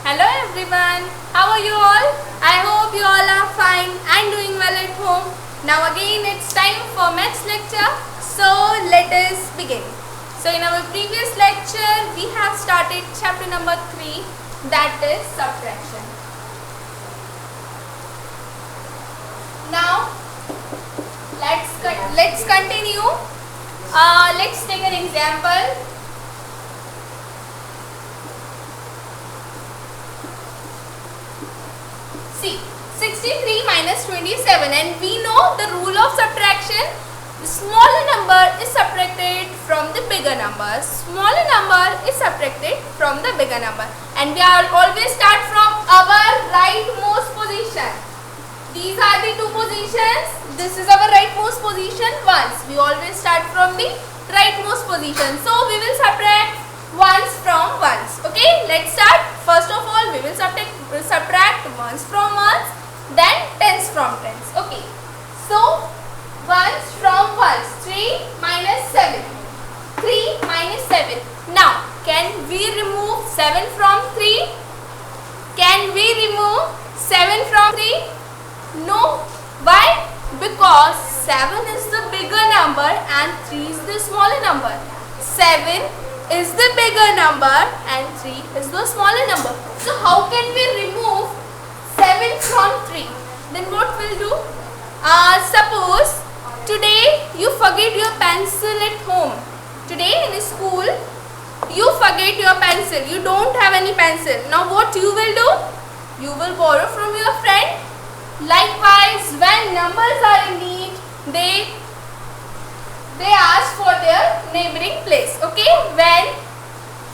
Hello everyone, how are you all? I hope you all are fine and doing well at home. Now again it's time for maths lecture, so let us begin. So in our previous lecture we have started chapter number 3, that is subtraction. Now let's continue. Let's take an example. See, 63 minus 27, and we know the rule of subtraction. The smaller number is subtracted from the bigger number. Smaller number is subtracted from the bigger number, and we are always start from our rightmost position. These are the two positions. This is our rightmost position. Ones. We always start from the rightmost position. So we will subtract ones from ones. Okay, let's start. First of all, we will subtract ones from ones, then tens from tens. Okay, so ones from ones. 3 minus 7. 3 minus 7. Now, can we remove 7 from 3? Can we remove 7 from 3? No. Why? Because 7 is the bigger number and 3 is the smaller number. 7 is the bigger number and 3 is the smaller number. So how can we remove 7 from 3? Then what we'll do? Suppose today you forget your pencil at home. Today in school you forget your pencil. You don't have any pencil. Now what you will do? You will borrow from your friend. Likewise, when numbers are in need, they ask for their neighboring place. Okay, when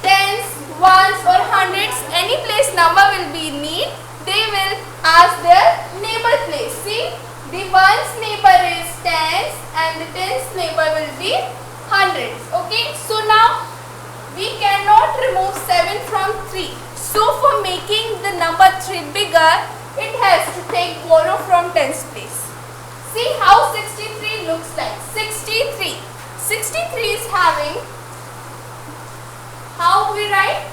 tens, ones or hundreds, any place number will be in need, they will ask their neighbor place. See, the ones neighbor is tens and the tens neighbor will be hundreds. Okay, so now we cannot remove 7 from 3. So for making the number 3 bigger, it has to take borrow from tens place. See how 63 looks like. 63. 63 is having, how we write?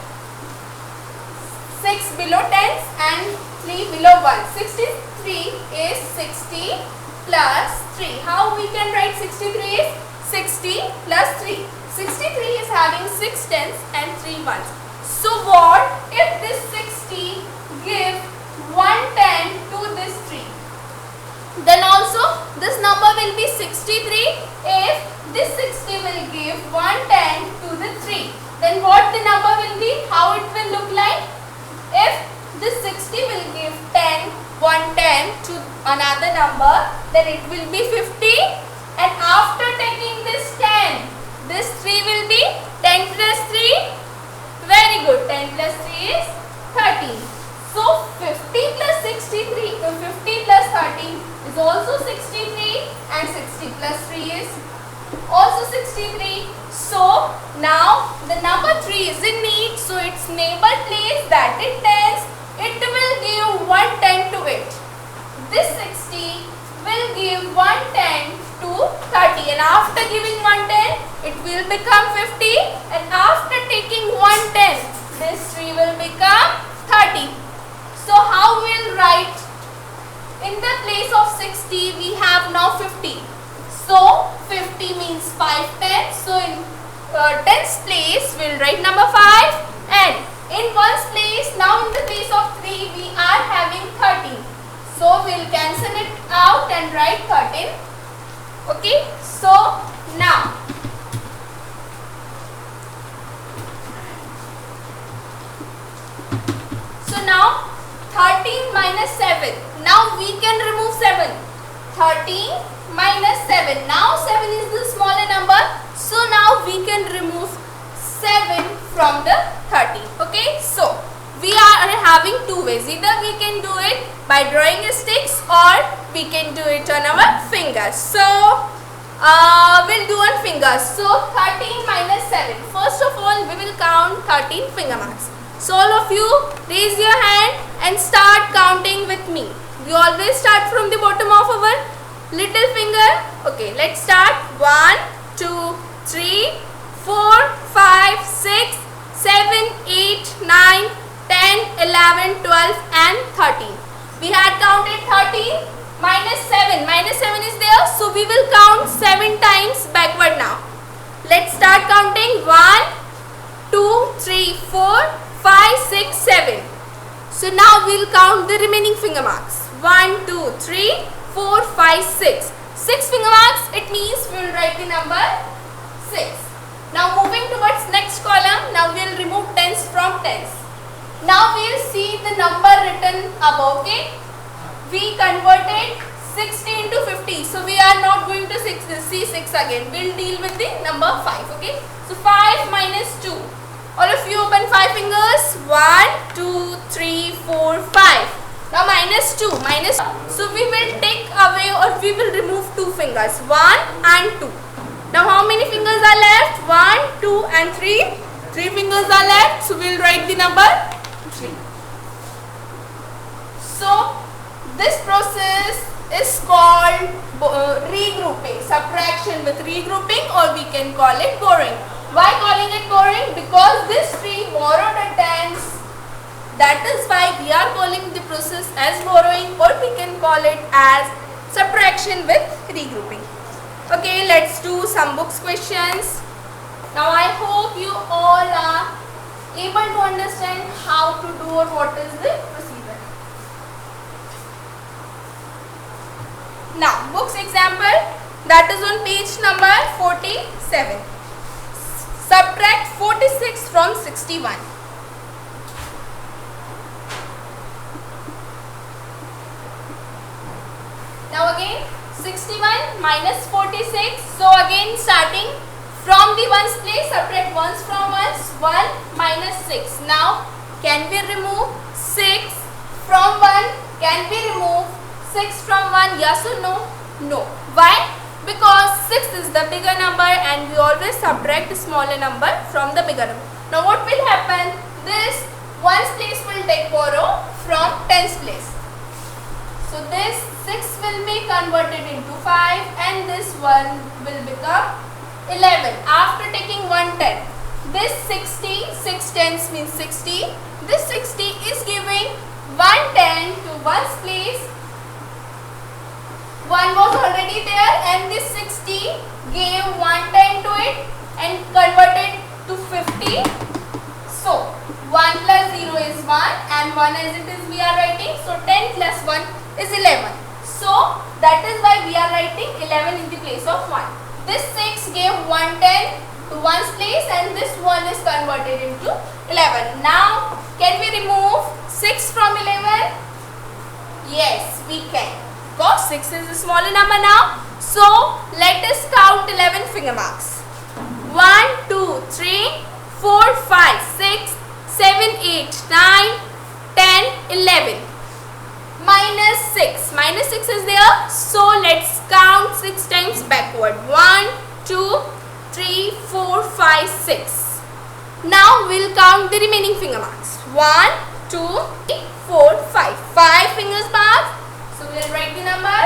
6 below tens and 3 below 1. 63 is 60 plus 3. How we can write 63 is 60 plus 3. 63 is having 6 tens and 3 ones. So what if this 60 give 110 to this 3? Then also this number will be 63 if this 60 will give 110 to the 3. Then what the number will be? How it will look like? If this 60 will give 10, 110 to another number, then it will be 50, and after taking this 10, this 3 will be 10 plus 3. Very good. 10 plus 3 is 13. So 50 plus 63, 50 plus 13 is also 63, and 60 plus 3 is also 63. So now the number 3 is in need, so its neighbor place, that is tens, it will give 110 to it. This 60 will give 110 to 30, and after giving 110 it will become 50, and after taking 110 this 3 will become 30. So how we'll write? In the place of 60 we have now 50. So 50 means 5 tens. So in tens place we'll write number 5, and in ones place, now in the place of 3 we are having 13. So we'll cancel it out and write 13. Okay. So now now 13 minus 7. Now we can remove 7. 13 minus 7. Now 7 is the smaller number. So now we can remove 7 from the 13. Okay. So we are having two ways. Either we can do it by drawing sticks or we can do it on our fingers. So we'll do on fingers. So 13 minus 7. First of all we will count 13 finger marks. So all of you raise your hand and start counting with me. We always start from the bottom of our little finger. Okay, let's start. 1, 2, 3, 4, 5, 6, 7, 8, 9, 10, 11, 11, 12 and 13. We had counted 13 minus 7. Minus 7 is there. So we will count 7 times backward now. Let's start counting. 1, 2, 3, 4, 5, 6, 7. So now we will count the remaining finger marks. 1, 2, 3, 4, 5, 6. 6 finger marks. It means we will write the number 6. Now moving towards next column. Now we will remove tens from tens. Now we will see the number written above. Okay. We converted 60 into 50. So we are not going to see 6 again. We will deal with the number 5. Okay. So 5 minus 2. All of you open 5 fingers. 1, 2, 3, 4, 5. Now minus 2. So we will take away or we will remove 2 fingers. 1 and 2. Now how many fingers are left? 1, 2 and 3. 3 fingers are left. So we will write the number 3. So this process is called regrouping. Subtraction with regrouping, or we can call it borrowing. Why calling it borrowing? Because this tree borrowed a tens. That is why we are calling the process as borrowing, or we can call it as subtraction with regrouping. Okay, let's do some books questions. Now I hope you all are able to understand how to do or what is the procedure. Now books example, that is on page number 47. Subtract 46 from 61. Now again 61 minus 46. So again starting from the ones place, subtract ones from ones. 1 minus 6. Now can we remove 6 from 1? Can we remove 6 from 1? Yes or no? No. Why? Because 6 is the bigger number and we always subtract the smaller number from the bigger number. Now what will happen? This ones place will take borrow from tens place. So this 6 will be converted into 5 and this one will become 11 after taking 1 10. This 60, 6 tens means 60. This 60 is giving 1 10 to ones place. 1 was already there and this 60 gave 1 10 to it and converted to 50. So 1 plus 0 is 1 and 1 as it is we are writing. So 10 plus 1 is 11. So that is why we are writing 11 in the place of 1. This 6 gave 1 10 to ones place and this 1 is converted into 11. Now can we remove 6 from 11? Yes, we can. Because 6 is a smaller number now. So let us count 11 finger marks. 1, 2, 3, 4, 5, 6, 7, 8, 9, 10, 11. Minus 6. Minus 6 is there. So let's count 6 times backward. 1, 2, 3, 4, 5, 6. Now we'll count the remaining finger marks. 1, 2, 3, 4, 5. 5 fingers marks. So we'll write the number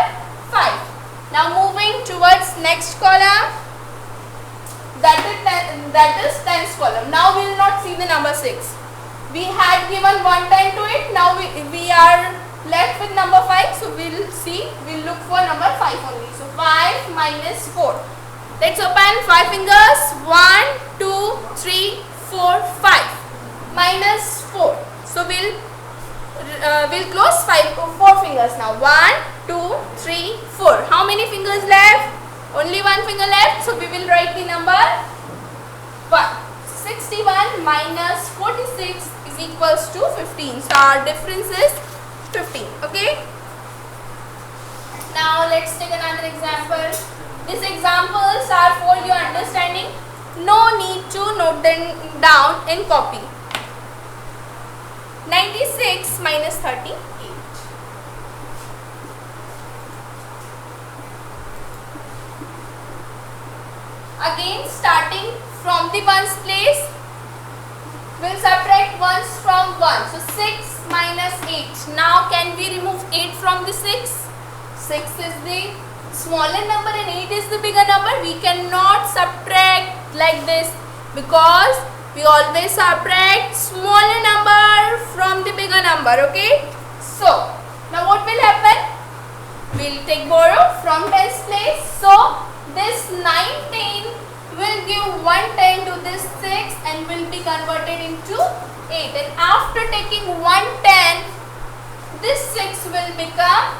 5. Now moving towards next column. That is tens column. Now we will not see the number 6. We had given 1 10 to it. Now we are left with number 5. So we'll look for number 5 only. So 5 minus 4. Let's open 5 fingers. 1, 2, 3, 4, 5. Minus 4. So we'll close 4 fingers now. 1, 2, 3, 4. How many fingers left? Only 1 finger left. So we will write the number 1. 61 minus 46 is equals to 15. So our difference is 15. Okay. Now let's take another example. These examples are for your understanding. No need to note them down in copy. 96 minus 38. Again starting from the ones place, we'll subtract ones from 1. So 6 minus 8. Now can we remove 8 from the 6? 6 is the smaller number and 8 is the bigger number. We cannot subtract like this because we always subtract smaller number from the bigger number. number. Okay. So now what will happen? We'll take borrow from tens place. So this 19 will give 110 to this 6 and will be converted into 8. And after taking 110, this 6 will become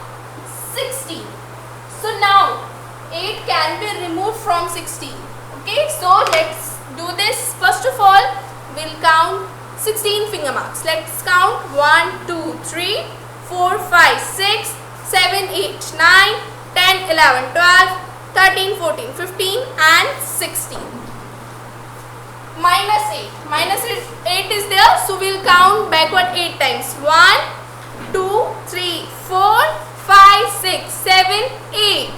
16. So now 8 can be removed from 16. Okay, so let's do this. First of all, we'll count 16 finger marks. Let's count 1, 2, 3, 4, 5, 6, 7, 8, 9, 10, 11, 12, 13, 14, 15 and 16. Minus 8. Minus 8 is there. So we'll count backward 8 times. 1, 2, 3, 4, 5, 6, 7, 8.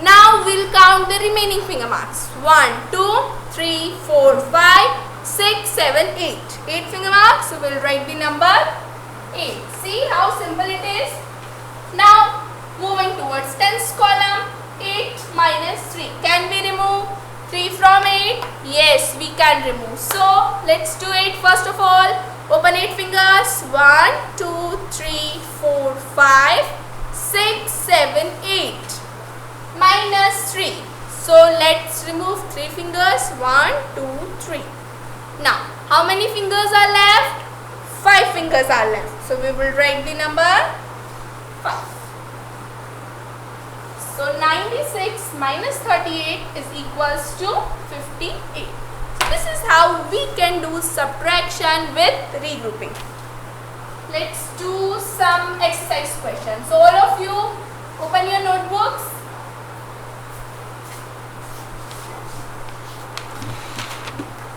Now we'll count the remaining finger marks. 1, 2, 3, 4, 5, 6, 7, 8. 8 finger marks. So we'll write the number 8. See how simple it is. Now moving towards tens column. 8 minus 3. Can we remove 3 from 8? Yes, we can remove. So let's do it. First of all, open 8 fingers. 1, 2, 3, 4, 5, 6, 7, 8. Minus 3. So let's remove 3 fingers. 1, 2, 3. Now, how many fingers are left? 5 fingers are left. So we will write the number 5. So 96 minus 38 is equals to 58. So this is how we can do subtraction with regrouping. Let's do some exercise questions. So all of you open your notebooks.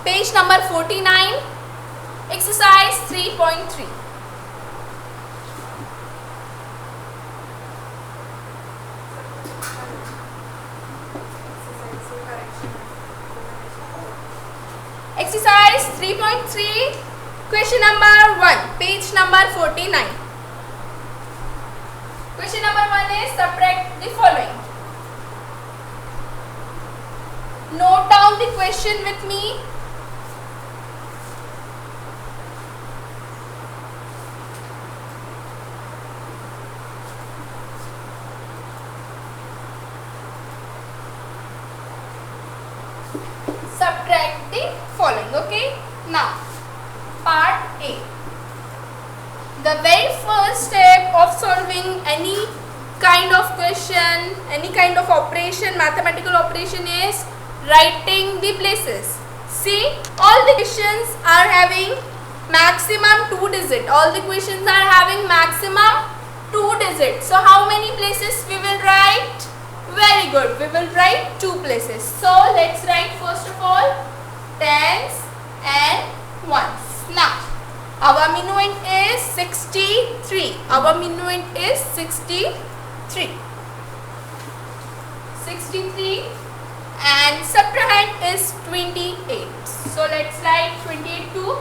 Page number 49. Exercise 3.3. Exercise 3.3, question number 1, page number 49. Question number 1 is subtract the following. Note down the question with me. Subtract the following. Okay, now part A. The very first step of solving any kind of question, any kind of operation, mathematical operation, is writing the places. See, all the questions are having maximum 2 digits. All the questions are having maximum 2 digits. So how many places we will write? Very good. We will write 2 places. So let's write first of all tens and ones. Now our minuend is 63. Our minuend is 63. 63 and subtrahend is 28. So let's write 28 to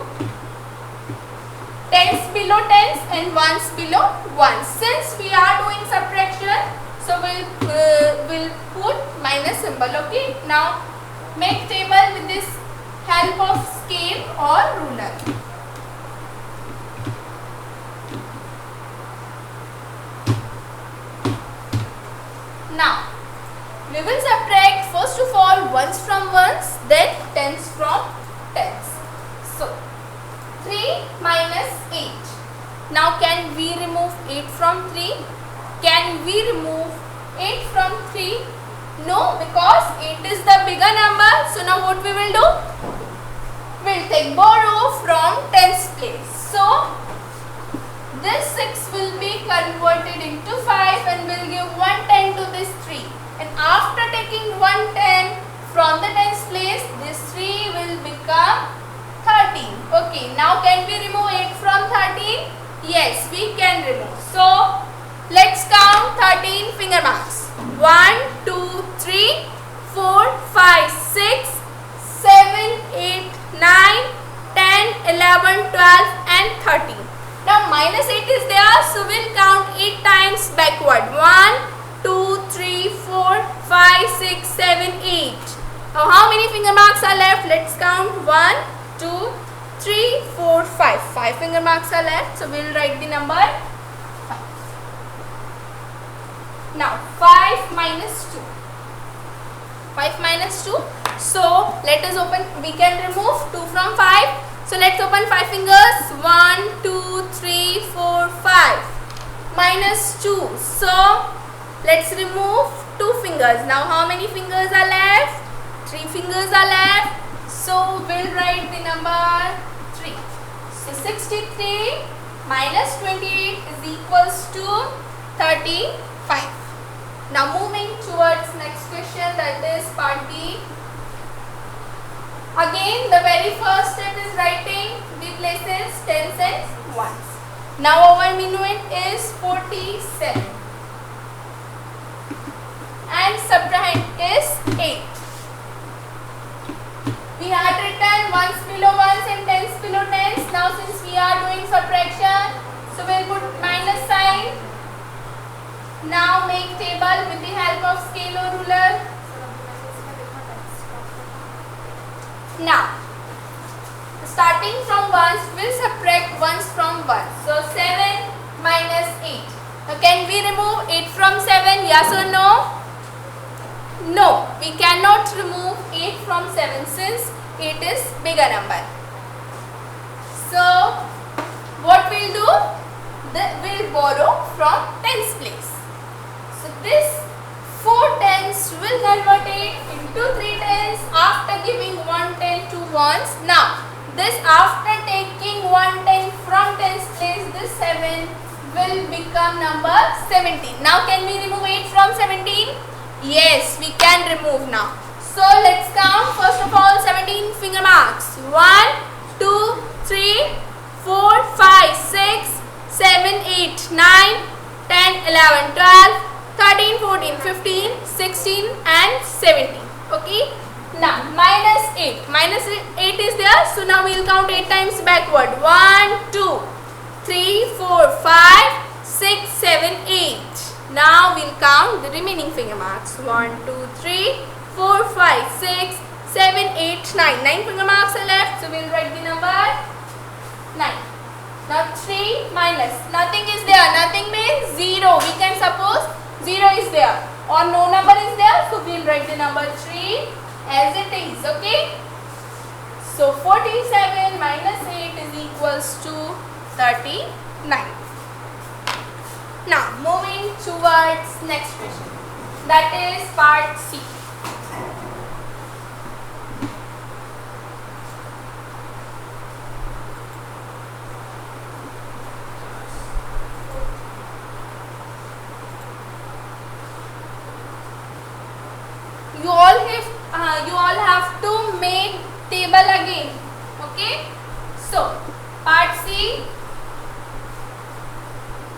tens below tens and ones below ones. Since we are doing subtraction, so we'll put minus symbol. Okay. Now make table with this help of scale or ruler. Now we will subtract first of all ones from ones, then tens from tens. So 3 minus 8. Now can we remove 8 from 3? Can we remove 8 from 3? No, because 8 is the bigger number. So now what we will do? We'll take borrow from tens place. So this 6 will be converted into 5 and will give 110 to this 3. And after taking 110 from the tens place, this 3 will become 13. Okay, now can we remove 8 from 13? Yes, we can remove. So let's count 13 finger marks. 1, 2, 3, 4, 5, 6, 7, 8, 9, 10, 11, 12 and 13. Now minus 8 is there, so we'll count 8 times backward. 1, 2, 3, 4, 5, 6, 7, 8. Now how many finger marks are left? Let's count. 1, 2, 3, 4, 5. 5 finger marks are left. So we will write the number 5. Now 5 minus 2. 5 minus 2. So let us open. We can remove 2 from 5. So let's open 5 fingers. 1, 2, 3, 4, 5. Minus 2. So let's remove 2 fingers. Now how many fingers are left? 3 fingers are left. So we'll write the number 3. So 63 minus 28 is equals to 35. Now moving towards next question, that is part B. Again the very first step is writing the places, tens and ones. Now our minuend is 47 and subtrahend is 8. We had written ones below ones and tens below tens. Now since we are doing subtraction, so we'll put minus sign. Now make table with the help of scale or ruler. Now starting from ones, we'll subtract ones from ones. So 7 minus 8. Now can we remove 8 from 7? Yes or no? No, we cannot remove 8 from 7 since 8 is bigger number. So what we'll do? We'll borrow from tens place. So this 4 tens will convert it into 3 tens after giving 1 10 to ones. Now this after taking 1 10 from tens place, this 7 will become number 17. Now can we remove 8 from 17? Yes, we can remove now. So let's count. First of all, 17 finger marks. 1, 2, 3, 4, 5, 6, 7, 8, 9, 10, 11, 12, 13, 14, 15, 16 and 17. Okay. Now minus 8. Minus 8 is there. So now we will count 8 times backward. 1, 2, 3, 4, 5, 6, 7, 8. Now we'll count the remaining finger marks. 1, 2, 3, 4, 5, 6, 7, 8, 9. 9 finger marks are left. So we'll write the number 9. Now 3 minus. Nothing is there. Nothing means 0. We can suppose 0 is there or no number is there. So we'll write the number 3 as it is. Okay. So 47 minus 8 is equals to 39. Now moving towards next question, that is part C. You all have to make table again. Okay. So part C.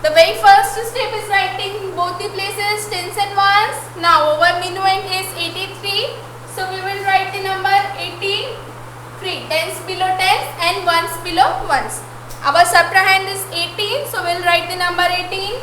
The very first step is writing both the places, tens and ones. Now our minuend is 83. So we will write the number 83. Tens below tens and ones below ones. Our subtrahend is 18. So we will write the number 18.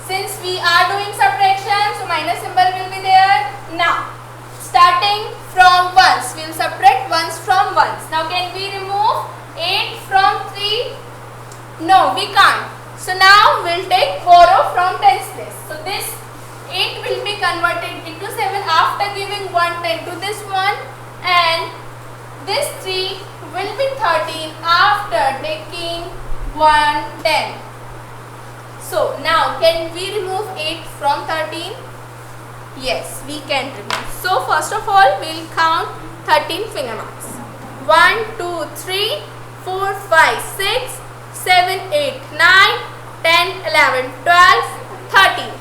Since we are doing subtraction, so minus symbol will be there. Now starting from ones, we will subtract ones from ones. Now can we remove 8 from 3? No, we can't. So now we'll take borrow from tens place. So this 8 will be converted into 7 after giving 1 10 to this one, and this 3 will be 13 after taking 1 10. So now can we remove 8 from 13? Yes, we can remove. So first of all, we will count 13 finger marks. 1, 2, 3, 4, 5, 6, 7, 8, 9, 10, 11, 12, 13.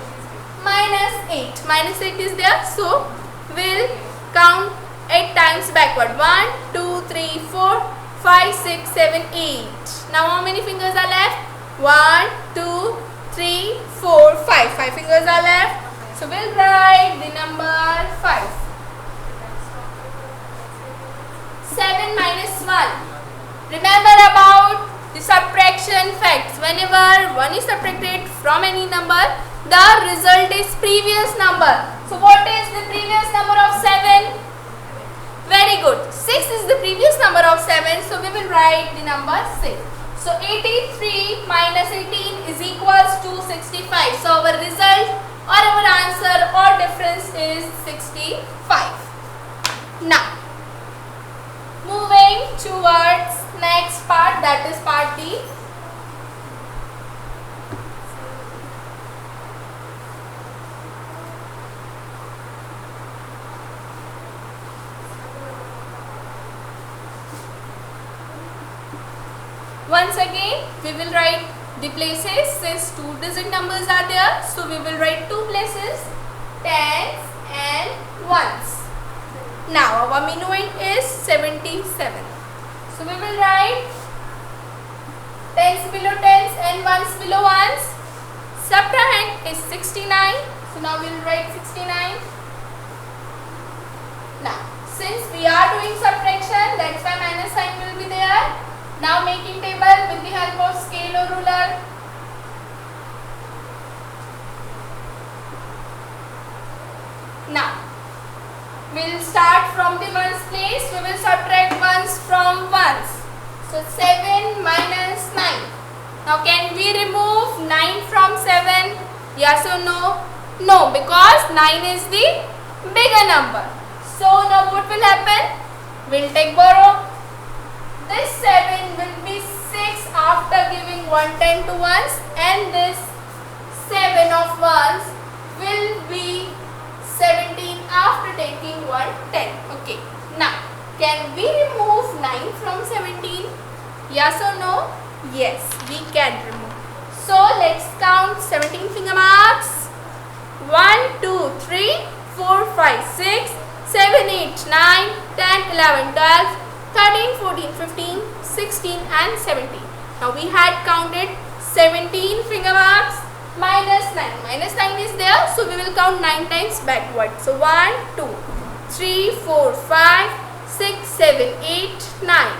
Minus 8. Minus 8 is there. So we'll count 8 times backward. 1, 2, 3, 4, 5, 6, 7, 8. Now how many fingers are left? 1, 2, 3, 4, 5. 5 fingers are left. So we'll write the number 5. 7 minus 1. Remember about the subtraction facts. Whenever 1 is subtracted from any number, the result is previous number. So what is the previous number of 7? Very good. 6 is the previous number of 7. So we will write the number 6. So 83 minus 18 is equals to 65. So our result or our answer or difference is 65. Now moving towards next part, that is part D. Once again we will write the places since 2-digit numbers are there. So we will write 2 places, tens and ones. Now our minuend is 77. So we will write tens below tens and ones below ones. Subtrahend is 69. So now we will write 69. Now since we are doing subtraction, that's why minus sign will be there. Now making table with the help of scale or ruler. Now we'll start from the ones place. We will subtract ones from ones. So 7 minus 9. Now can we remove 9 from 7? Yes or no? No, because 9 is the bigger number. So now what will happen? We'll take borrow. This 7 will be 6 after giving 110 to ones, and this 7 of ones will be 17 after taking 110. Okay. Now, can we remove 9 from 17? Yes or no? Yes, we can remove. So, let's count 17 finger marks. 1, 2, 3, 4, 5, 6, 7, 8, 9, 10, 11, 12, 13, 14, 15, 16 and 17. Now we had counted 17 finger marks minus 9. Minus 9 is there, so we will count 9 times backward. So 1, 2, 3, 4, 5, 6, 7, 8, 9.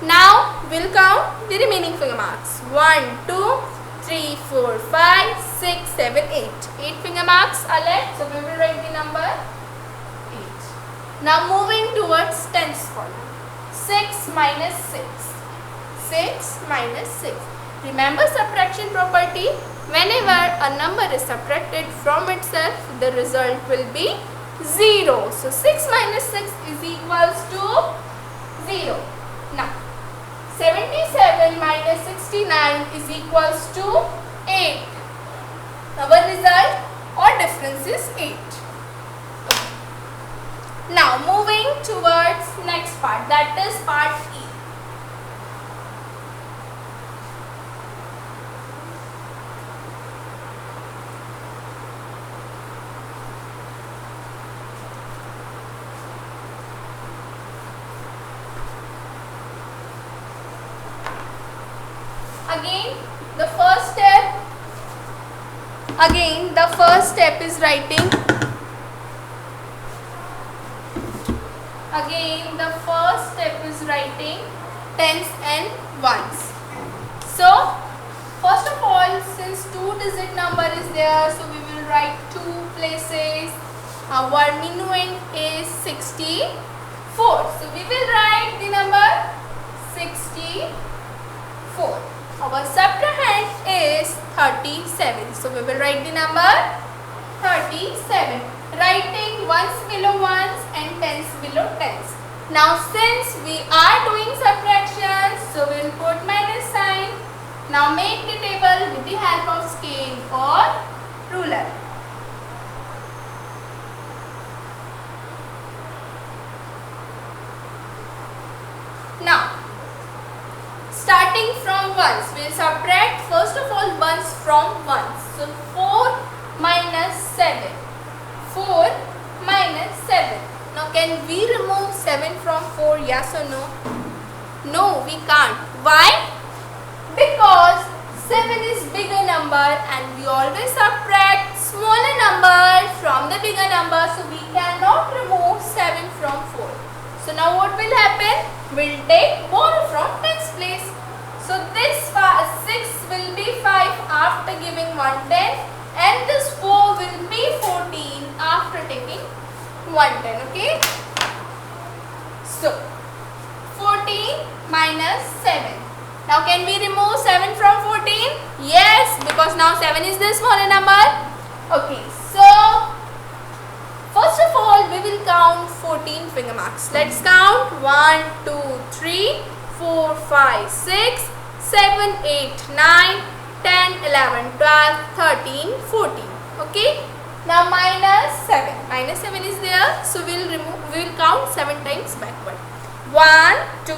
Now we'll count the remaining finger marks. 1, 2, 3, 4, 5, 6, 7, 8. 8 finger marks are left, so we will write the number 8. Now moving towards tens column. 6 minus 6. 6 minus 6. Remember subtraction property. Whenever a number is subtracted from itself, the result will be 0. So 6 minus 6 is equals to 0. Now 77 minus 69 is equals to 8. Our result or difference is 8. Now moving towards next part, that is part E. Again the first step is writing. Again the first step is writing tens and ones. So first of all, since 2-digit number is there, so we will write 2 places. Our minuend is 64. So we will write the number 64. Our subtrahend is 37. So we will write the number 37. Writing ones below ones and tens below tens. Now since we are doing subtraction, so we will put minus sign. Now make the table with the help of scale or ruler. Now starting from ones, we will subtract first of all ones from ones. So 4 minus 7. 4 minus 7. Now can we remove 7 from 4? Yes or no? No, we can't. Why? Because 7 is bigger number and we always subtract smaller number from the bigger number. So we cannot remove 7 from 4. So now what will happen? We'll take borrow from tens place. So this 6 will be 5 after giving 110 and this 4 will be 14 after taking 110. Okay. So 14 minus 7. Now can we remove 7 from 14? Yes, because now 7 is the smaller number. Okay, so first of all we will count 14 finger marks. Let's count 1, 2, 3, 4, 5, 6, 7, 8, 9, 10, 11, 12, 13, 14. Okay. Now minus 7. Minus 7 is there. So we will count 7 times backward. 1, 2,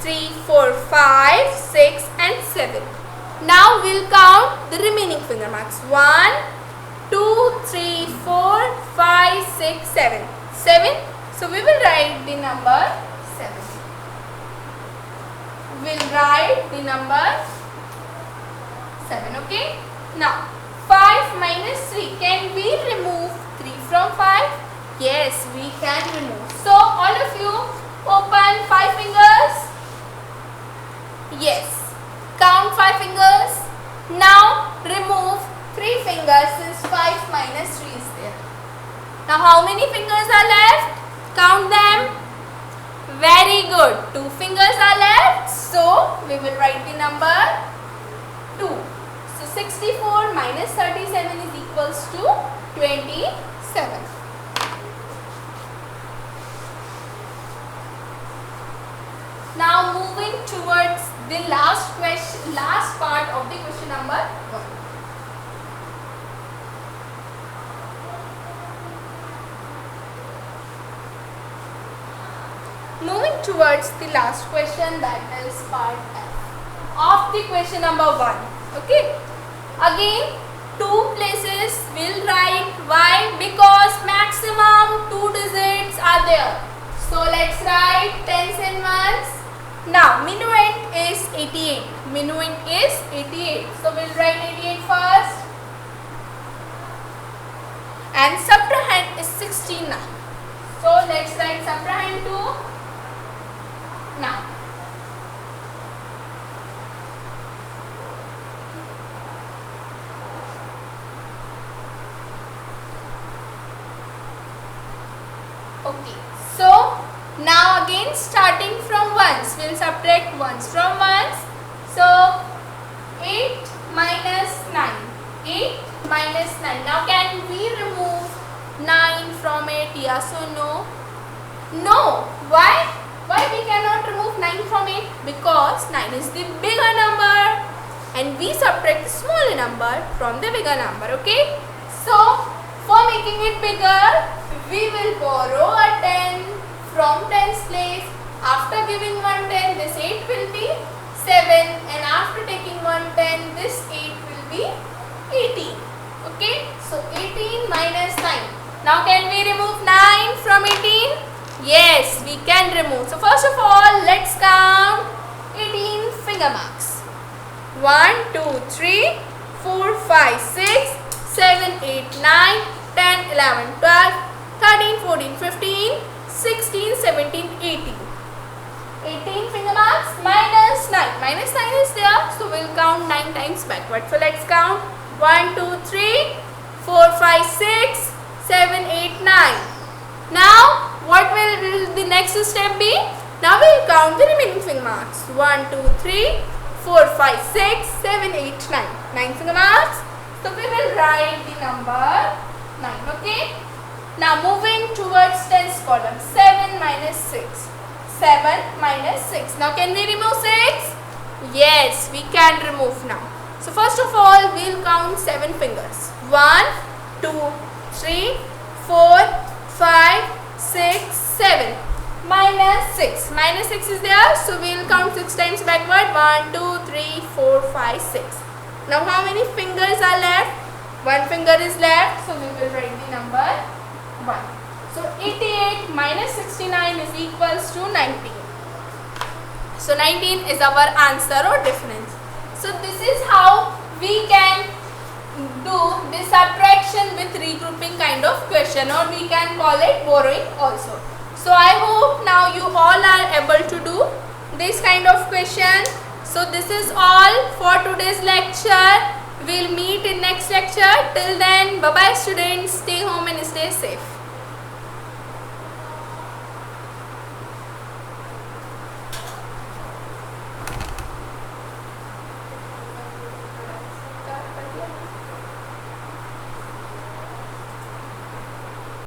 3, 4, 5, 6 and 7. Now we will count the remaining finger marks. 1, 2, 3, 4, 5, 6, 7. 7. So we will write the number 7. We will write the number 7. Okay. Now 5 minus 3. Can we remove 3 from 5? Yes, we can remove. So all of you open 5 fingers. Yes. Count 5 fingers. Now remove 3 fingers since 5 minus 3 is there. Now how many fingers are left? Count them. Very good. 2 fingers are left. So we will write the number 2. So 64 minus 37 is equals to 27. Now moving towards the last part of the question number 1. Moving towards the last question, that is part F of the question number 1. Okay. Again, 2 places will write. Why? Because maximum 2 digits are there. So let's write tens and ones. Now minuend is 88. Minuend is 88. So we'll write 88 first. And subtrahend is 69. So let's write subtrahend 2. Now okay, so now again starting from ones, we'll subtract ones from ones. So 8 minus 9. 8 minus 9. Now can we remove 9 from it? Yes or no? No. Why? Why we cannot remove 9 from it? Because 9 is the bigger number and we subtract the smaller number from the bigger number. Okay. So for making it bigger, we will borrow a 10 from 10's place. After giving 1 10, this 8 will be 7, and after taking 1 10, this 8 will be 18. Okay. So 18 minus 9. Now can we remove 9 from 18? Yes, we can remove. So first of all, let's count 18 finger marks. 1, 2, 3, 4, 5, 6, 7, 8, 9, 10, 11, 12, 13, 14, 15, 16, 17, 18. 18 finger marks minus 9. Minus 9 is there. So we'll count 9 times backward. So let's count 1, 2, 3, 4, 5, 6, 7, 8, 9. Now what will the next step be? Now we will count the remaining finger marks. 1, 2, 3, 4, 5, 6, 7, 8, 9. 9 finger marks. So we will write the number 9. Okay. Now moving towards tens column. 7 minus 6. 7 minus 6. Now can we remove 6? Yes, we can remove now. So first of all, we will count 7 fingers. 1, 2, 3, 4, 5, 6, 7. Minus 6. Minus 6 is there. So we will count 6 times backward. 1, 2, 3, 4, 5, 6. Now how many fingers are left? 1 finger is left. So we will write the number 1. So 88 minus 69 is equals to 19. So 19 is our answer or difference. So this is how we can do the subtraction with regrouping kind of question, or we can call it borrowing also. So I hope now you all are able to do this kind of question. So this is all for today's lecture. We'll meet in next lecture. Till then, bye bye students. Stay home and stay safe.